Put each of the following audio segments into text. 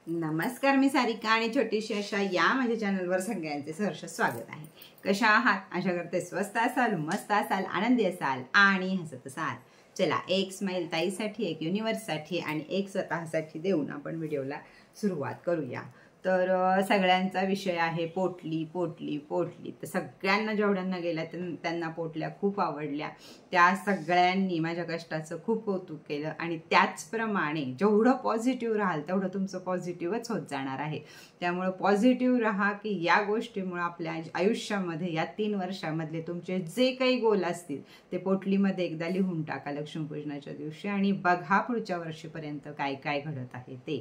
नमस्कार, मी सारिका आणि छोटीशी अशा या माझ्या चॅनलवर सगळ्यांचे सहर्ष स्वागत आहे। कशा आहात? आशा करते स्वस्त असाल, मस्त असाल, आनंदी असाल आणि हसत असाल। चला, एक स्माइल ताईसाठी, एक युनिवर्ससाठी आणि एक स्वतःसाठी देऊन आपण व्हिडिओला सुरुवात करूया। तर सगळ्यांचा विषय आहे पोटली पोटली पोटली। तर सगळ्यांना जेवढ्यांना गेल्या त्यांना पोटल्या खूप आवडल्या। त्या सगळ्यांनी माझ्या कष्टाचं खूप कौतुक केलं आणि त्याचप्रमाणे जेवढं पॉझिटिव्ह राहाल तेवढं तुमचं पॉझिटिव्हच होत जाणार आहे। त्यामुळे पॉझिटिव्ह राहा की या गोष्टीमुळे आपल्या आयुष्यामध्ये या 3 वर्षांमधले तुमचे जे काही गोल असतील ते पोटलीमध्ये एकदा लिहून टाका लक्ष्मीपूजनाच्या दिवशी आणि बघा पुढच्या वर्षीपर्यंत काय काय घडत आहे ते।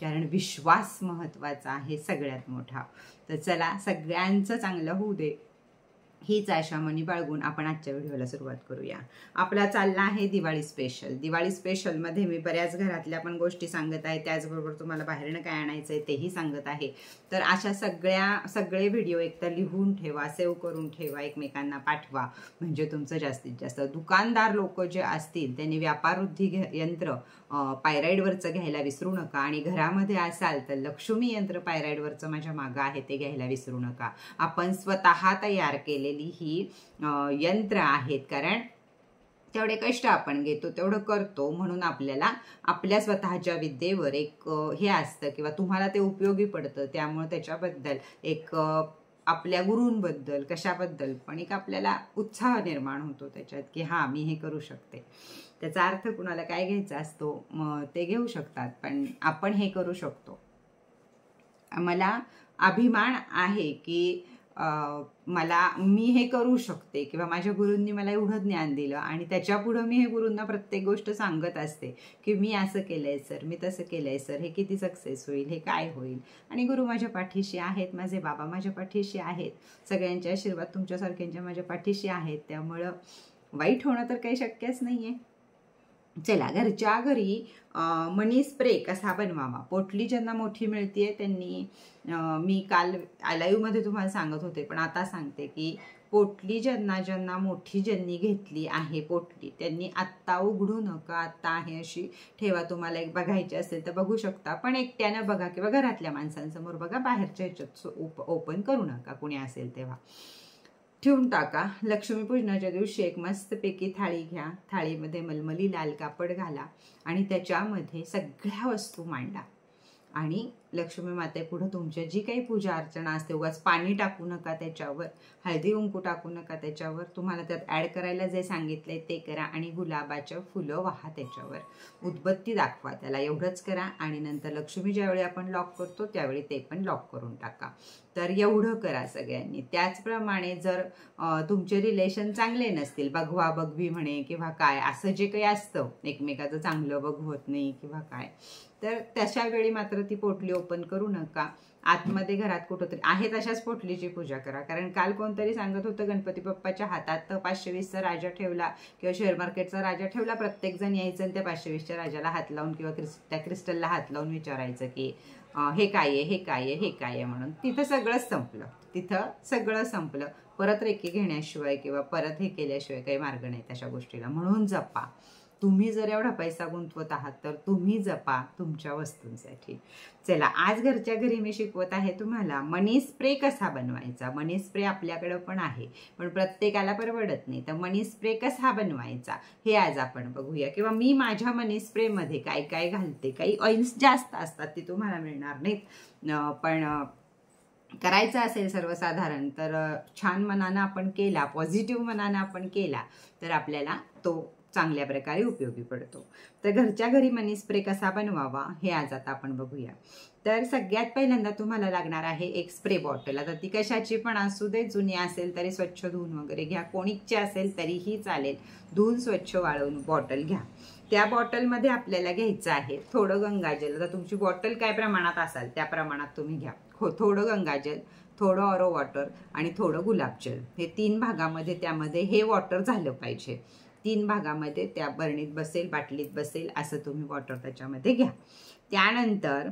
कारण विश्वास महत्त्वाचा आहे सगळ्यात मोठा। तर चला, सगळ्यांचं चांगलं होऊ दे हीच आशा मनी बाळगून आपण आजच्या व्हिडिओला सुरुवात करूया। आपला चालला आहे दिवाळी स्पेशल। दिवाळी स्पेशलमध्ये मी बऱ्याच घरातल्या पण गोष्टी सांगत आहे, त्याचबरोबर तुम्हाला बाहेरनं काय आणायचं आहे तेही सांगत आहे। तर अशा सगळे व्हिडिओ एकतर लिहून ठेवा, सेव्ह करून ठेवा, एकमेकांना पाठवा, म्हणजे तुमचं जास्तीत जास्त दुकानदार लोक जे असतील त्यांनी व्यापारवृद्धी यंत्र पायराईडवरचं घ्यायला विसरू नका आणि घरामध्ये असाल तर लक्ष्मी यंत्र पायराईडवरचं माझ्या मागं आहे ते घ्यायला विसरू नका। आपण स्वतः तयार केलेली ही यंत्र आहेत, कारण तेवढे कष्ट आपण घेतो तेवढं करतो म्हणून आपल्याला आपल्या स्वतःच्या विद्येवर एक हे असतं किंवा तुम्हाला ते उपयोगी पडतं। त्यामुळे त्याच्याबद्दल एक आपल्या गुरूंबद्दल कशाबद्दल पण एक आपल्याला उत्साह निर्माण होतो त्याच्यात की हां, मी हे करू शकते। त्याचा अर्थ कुणाला काय घ्यायचा असतो ते घेऊ शकतात, पण आपण हे करू शकतो। मला अभिमान आहे की मी हे करू शकते किंवा माझ्या गुरूंनी मला एवढं ज्ञान दिलं आणि त्याच्या पुढे मी हे गुरूंना प्रत्येक गोष्ट सांगत असते की मी असं केलंय सर, मी तसं केलंय सर, हे किती सक्सेस होईल, हे काय होईल। आणि गुरु माझ्या पाठीशी आहेत, माझे बाबा माझ्या पाठीशी आहेत, सगळ्यांचे आशीर्वाद तुमच्यासारख्यांच्या माझ्या पाठीशी आहेत। त्यामुळं वाईट होणं तर काही शक्यच नाहीये। चला, घरच्या घरी मनी स्प्रे कसा बनवावा। पोटली ज्यांना मोठी मिळते त्यांनी मी काल लाईव्हमध्ये तुम्हाला सांगत होते पण आता सांगते की पोटली ज्यांना मोठी ज्यांनी घेतली आहे पोटली त्यांनी आत्ता उघडू नका, आत्ता आहे अशी ठेवा। तुम्हाला एक बघायची असेल तर बघू शकता, पण एकट्यानं बघा किंवा घरातल्या माणसांसमोर बघा, बाहेरच्या ह्याच्यात ओपन करू नका, कुणी असेल तेव्हा ठेवून टाका। लक्ष्मीपूजनाच्या दिवशी एक मस्तपैकी थाळी घ्या, थाळीमध्ये मलमली लाल कापड घाला आणि त्याच्यामध्ये सगळ्या वस्तू मांडा आणि लक्ष्मी मातेपुढे तुमच्या जी काही पूजा अर्चना असते, उगाच पाणी टाकू नका त्याच्यावर, हळदी कुंकू टाकू नका त्याच्यावर, तुम्हाला त्यात ॲड करायला जे सांगितलंय ते करा आणि गुलाबाच्या फुलं वाहा त्याच्यावर, उदबत्ती दाखवा त्याला, एवढंच करा। आणि नंतर लक्ष्मी ज्यावेळी आपण लॉक करतो त्यावेळी ते पण लॉक करून टाका। तर एवढं करा सगळ्यांनी। त्याचप्रमाणे जर तुमचे रिलेशन चांगले नसतील, बघवा बघवी म्हणे किंवा काय असं जे काही असतं, एकमेकाचं चांगलं बघवत नाही किंवा काय, तर तशा वेळी मात्र ती पोटली ओपन करू नका। आतमध्ये घरात कुठंतरी आहे तशाच पोटलीची पूजा करा। कारण काल कोणतरी सांगत होतं गणपती बाप्पाच्या हातात 520चा राजा ठेवला किंवा शेअर मार्केटचा राजा ठेवला, प्रत्येक जण यायचं आणि त्या 520च्या राजाला हात लावून किंवा त्या क्रिस्टलला हात लावून विचारायचं की हे काय आहे, हे काय आहे, हे काय आहे म्हणून। तिथं सगळं संपलं। परत रेकी घेण्याशिवाय किंवा परत हे केल्याशिवाय काही मार्ग नाही तशा गोष्टीला। म्हणून जपा, तुम्ही जर एवढा पैसा गुंतवत आहात तर तुम्ही जपा तुमच्या वस्तूंसाठी। चला, आज घरच्या घरी मी शिकवत आहे तुम्हाला मनी स्प्रे कसा बनवायचा। मनी स्प्रे आपल्याकडे पण आहे पण प्रत्येकाला परवडत नाही, तर मनी स्प्रे कसा बनवायचा हे आज आपण बघूया। किंवा मी माझ्या मनी स्प्रेमध्ये काय काय घालते, काही ऑइल्स जास्त असतात ती तुम्हाला मिळणार नाहीत, पण करायचं असेल सर्वसाधारण तर छान मनानं आपण केला, पॉझिटिव्ह मनानं आपण केला तर आपल्याला तो चांगल्या प्रकारे उपयोगी पडतो। तर घरच्या घरी मनी स्प्रे कसा बनवावा हे आज आता आपण बघूया। तर सगळ्यात पहिल्यांदा तुम्हाला लागणार आहे एक स्प्रे बॉटल। आता ती कशाची पण असू दे, जुनी असेल तरी स्वच्छ धुवून वगैरे घ्या, कोणीची असेल तरीही चालेल, धुवून स्वच्छ वाळवून बॉटल घ्या। त्या बॉटलमध्ये आपल्याला घ्यायचं आहे थोडं गंगाजल। आता तुमची बॉटल काय प्रमाणात असाल त्या प्रमाणात तुम्ही घ्या। थोडं गंगाजल, थोडं ऑरो वॉटर आणि थोडं गुलाबजल, हे 3 भागामध्ये त्यामध्ये हे वॉटर झालं पाहिजे। 3 भागामध्ये त्या बरणीत बसेल, बाटलीत बसेल असं तुम्ही वॉटर त्याच्यामध्ये घ्या। त्यानंतर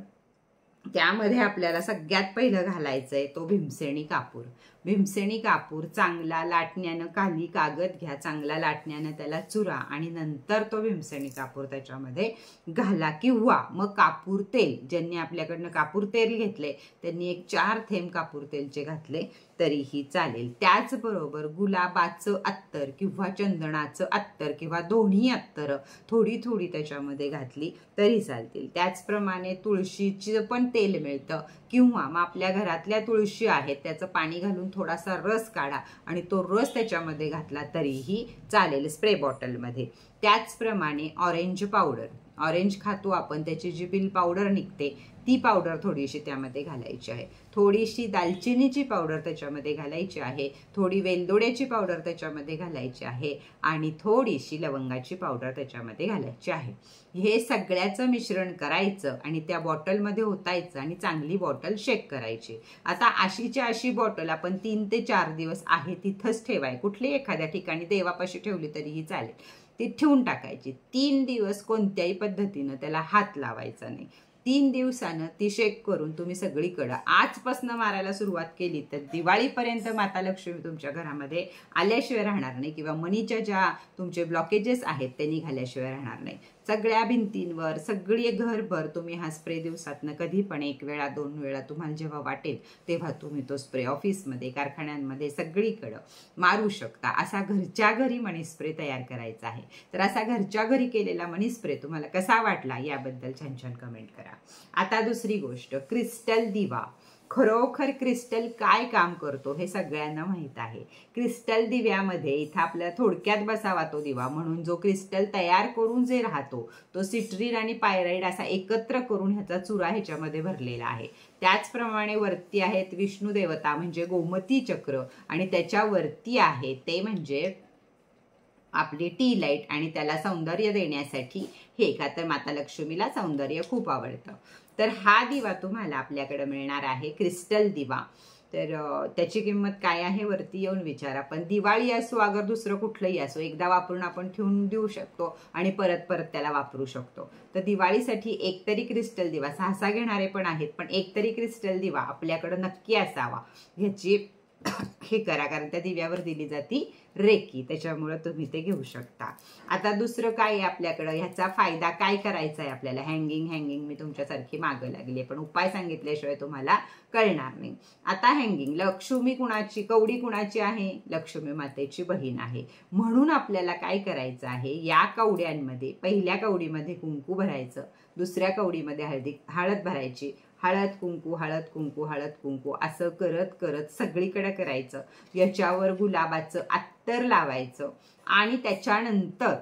त्यामध्ये आपल्याला सगळ्यात पहिलं घालायचं आहे तो भीमसेनी कापूर। भीमसेनी कापूर चांगला लाटण्यानं, खाली कागद घ्या, चांगला लाटण्यानं त्याला चुरा आणि नंतर तो भीमसेनी कापूर त्याच्यामध्ये घाला, किंवा मग कापूर तेल, ज्यांनी आपल्याकडनं कापूर तेल घेतले त्यांनी एक 4 थेंब कापूर तेलचे घातले तरीही चालेल. त्याचबरोबर गुलाबाचं अत्तर किंवा चंदनाचं अत्तर किंवा दोन्ही अत्तर थोडी थोडी त्याच्यामध्ये घातली तरी चालतील. त्याचप्रमाणे तुळशीचं पण तेल मिळतं, किंवा मग आपल्या घरातल्या तुळशी आहेत त्याचं पाणी घालून थोडासा रस काढा आणि तो रस त्याच्यामध्ये घातला तरीही चालेल स्प्रे बॉटलमध्ये. त्याचप्रमाणे ऑरेंज पावडर, ऑरेंज खातो आपण, त्याची जी पिल पावडर निघते ती पावडर थोडीशी त्यामध्ये घालायची आहे. थोडीशी दालचिनीची पावडर त्याच्यामध्ये घालायची आहे, थोडी वेलदोड्याची पावडर त्याच्यामध्ये घालायची आहे आणि थोडीशी लवंगाची पावडर त्याच्यामध्ये घालायची आहे. हे सगळ्याचं मिश्रण करायचं आणि त्या बॉटलमध्ये ओतायचं आणि चांगली बॉटल शेक करायची. आता अशीच्या अशी बॉटल आपण 3 ते 4 दिवस आहे तिथंच ठेवाय, कुठली एखाद्या ठिकाणी देवापाशी ठेवली तरीही चालेल, ती ठेवून टाकायची. 3 दिवस कोणत्याही पद्धतीनं त्याला हात लावायचा नाही. 3 दिवसानं ती शेक करून तुम्ही सगळीकडं आजपासून मारायला सुरुवात केली तर दिवाळीपर्यंत माता लक्ष्मी तुमच्या घरामध्ये आल्याशिवाय राहणार नाही, किंवा मनीच्या ज्या तुमचे ब्लॉकेजेस आहेत ते निघाल्याशिवाय राहणार नाही. सगळ्या भिंतींवर, सगळी घरभर तुम्ही हा स्प्रे दिवसातनं कधी पण 1 वेळा 2 वेळा तुम्हाला जेव्हा वाटेल तेव्हा तुम्ही तो स्प्रे ऑफिसमध्ये, कारखान्यांमध्ये सगळीकडं मारू शकता. असा घरच्या घरी मनी स्प्रे तयार करायचा आहे. तर असा घरच्या घरी केलेला मनी स्प्रे तुम्हाला कसा वाटला याबद्दल छान छान कमेंट करा. आता दुसरी गोष्ट, क्रिस्टल दिवा. खरोखर क्रिस्टल काय काम करतो हे सगळ्यांना माहित आहे. क्रिस्टल दिव्यामध्ये इथं आपल्याला थोडक्यात बसावा तो दिवा, म्हणून जो क्रिस्टल तयार करून जे राहतो तो सिट्रीन आणि पायराईड असा एकत्र करून ह्याचा चुरा ह्याच्यामध्ये भरलेला आहे. त्याचप्रमाणे वरती आहेत विष्णू देवता म्हणजे गोमती चक्र, आणि त्याच्यावरती आहे ते म्हणजे आपली टी लाईट, आणि त्याला सौंदर्य देण्यासाठी हे, का तर माता लक्ष्मीला सौंदर्य खूप आवडतं. तर हा दिवा तुम्हाला आपल्याकडे मिळणार आहे क्रिस्टल दिवा. तर त्याची किंमत काय आहे वरती येऊन विचारा. पण दिवाळी असो अगर दुसरं कुठलंही असो, एकदा वापरून आपण ठेवून देऊ शकतो आणि परत परत त्याला वापरू शकतो. तर दिवाळीसाठी एक तरी क्रिस्टल दिवा, 6 घेणारे पण आहेत, पण एक तरी क्रिस्टल दिवा आपल्याकडे नक्की असावा ह्याची हे करा, कारण त्या दिव्यावर दिली जाती रेकी, त्याच्यामुळे तुम्ही ते घेऊ शकता. आता दुसरं काय आहे आपल्याकडं, ह्याचा फायदा काय करायचा आहे आपल्याला. हँगिंग मी तुमच्यासारखी मागं लागली, पण उपाय सांगितल्याशिवाय तुम्हाला कळणार नाही. आता हँगिंग, लक्ष्मी कुणाची, कवडी कुणाची आहे, लक्ष्मी मातेची बहीण आहे. म्हणून आपल्याला काय करायचं आहे, या कवड्यांमध्ये पहिल्या कवडीमध्ये कुंकू भरायचं, दुसऱ्या कवडीमध्ये हळद भरायची, हळद कुंकू हळद कुंकू हळद कुंकू असं करत करत सगळीकडे करायचं. याच्यावर गुलाबाचं अत्तर लावायचं आणि त्याच्यानंतर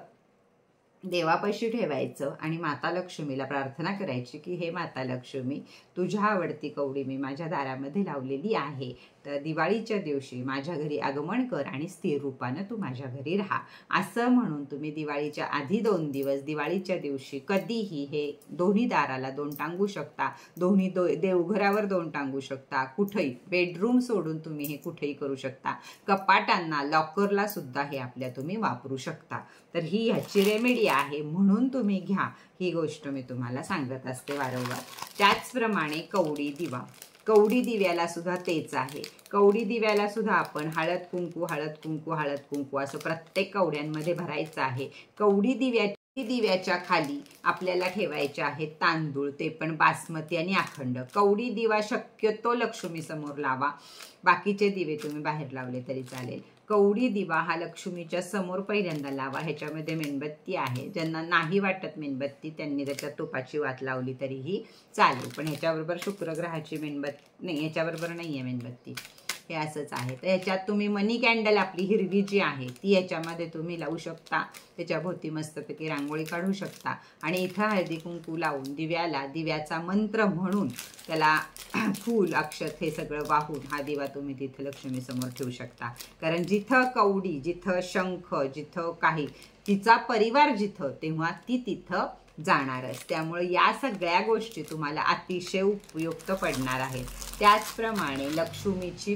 देवापाशी ठेवायचं आणि माता लक्ष्मीला प्रार्थना करायची की हे माता लक्ष्मी, तुझ्या आवडती कवडी मी माझ्या दारामध्ये लावलेली आहे, तर दिवाळीच्या दिवशी माझ्या घरी आगमन कर आणि स्थिर रूपानं तू माझ्या घरी राहा. असं म्हणून तुम्ही दिवाळीच्या आधी 2 दिवस, दिवाळीच्या दिवशी कधीही हे दोन्ही दाराला 2 टांगू शकता, दोन्ही देवघरावर 2 टांगू शकता, कुठेही बेडरूम सोडून तुम्ही हे कुठेही करू शकता. कपाटांना, लॉकरला सुद्धा हे आपल्या तुम्ही वापरू शकता. तर ही ह्याची रेमेडी आहे, म्हणून तुम्ही घ्या. ही गोष्ट मी तुम्हाला सांगत असते वारंवार. त्याचप्रमाणे कवडी दिवा, कवडी दिव्याला सुद्धा तेच आहे. कवडी दिव्याला सुद्धा आपण हळद कुंकू हळद कुंकू हळद कुंकू असं प्रत्येक कवड्यांमध्ये भरायचं आहे. कवडी दिव्याच्या खाली आपल्याला ठेवायचे आहेत तांदूळ, ते पण बासमती आणि अखंड. कवडी दिवा शक्यतो लक्ष्मी समोर लावा, बाकीचे दिवे तुम्ही बाहेर लावले तरी चालेल. कवडी दिवा हा लक्ष्मीच्या समोर पहिल्यांदा लावा. ह्याच्यामध्ये मेणबत्ती आहे, ज्यांना नाही वाटत मेणबत्ती त्यांनी त्याच्यात तुपाची वात लावली तरीही चालेल, पण ह्याच्याबरोबर शुक्रग्रहाची मेणबत्ती नाही, ह्याच्याबरोबर नाही आहे मेणबत्ती, हे असंच आहे. तर ह्याच्यात तुम्ही मनी कॅन्डल आपली हिरवी जी आहे ती ह्याच्यामध्ये तुम्ही लावू शकता, त्याच्याभोवती मस्तपैकी रांगोळी काढू शकता आणि इथं हळदी कुंकू लावून दिव्याचा मंत्र म्हणून त्याला फूल अक्षत हे सगळं वाहून हा दिवा तुम्ही तिथे लक्ष्मी समोर ठेवू शकता. कारण जिथं कवडी, जिथं शंख, जिथं काही तिचा परिवार जिथं, तेव्हा ती तिथं जाणारच. त्यामुळे या सगळ्या गोष्टी तुम्हाला अतिशय उपयुक्त पडणार आहेत. त्याचप्रमाणे लक्ष्मीची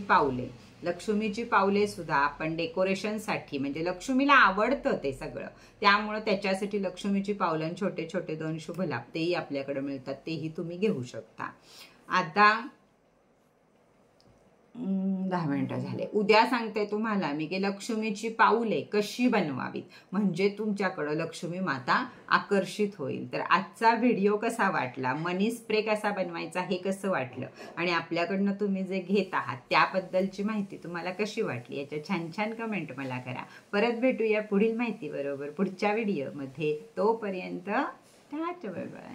पावले सुद्धा आपण डेकोरेशनसाठी, म्हणजे लक्ष्मीला आवडतं ते सगळं, त्यामुळे त्याच्यासाठी लक्ष्मीची पावलं छोटे छोटे 2 शुभ लाभ तेही आपल्याकडे मिळतात, तेही तुम्ही घेऊ शकता. आता 10 मिनिटं झाले. उद्या सांगते तुम्हाला मी की लक्ष्मीची पाऊले कशी बनवावीत म्हणजे तुमच्याकडं लक्ष्मी माता आकर्षित होईल. तर आजचा व्हिडिओ कसा वाटला, मनी स्प्रे कसा बनवायचा हे कसं वाटलं आणि आपल्याकडनं तुम्ही जे घेत आहात त्याबद्दलची माहिती तुम्हाला कशी वाटली याच्या छान छान कमेंट मला करा. परत भेटूया पुढील माहिती बरोबर पुढच्या व्हिडिओमध्ये. तोपर्यंत टाटा बाय बाय.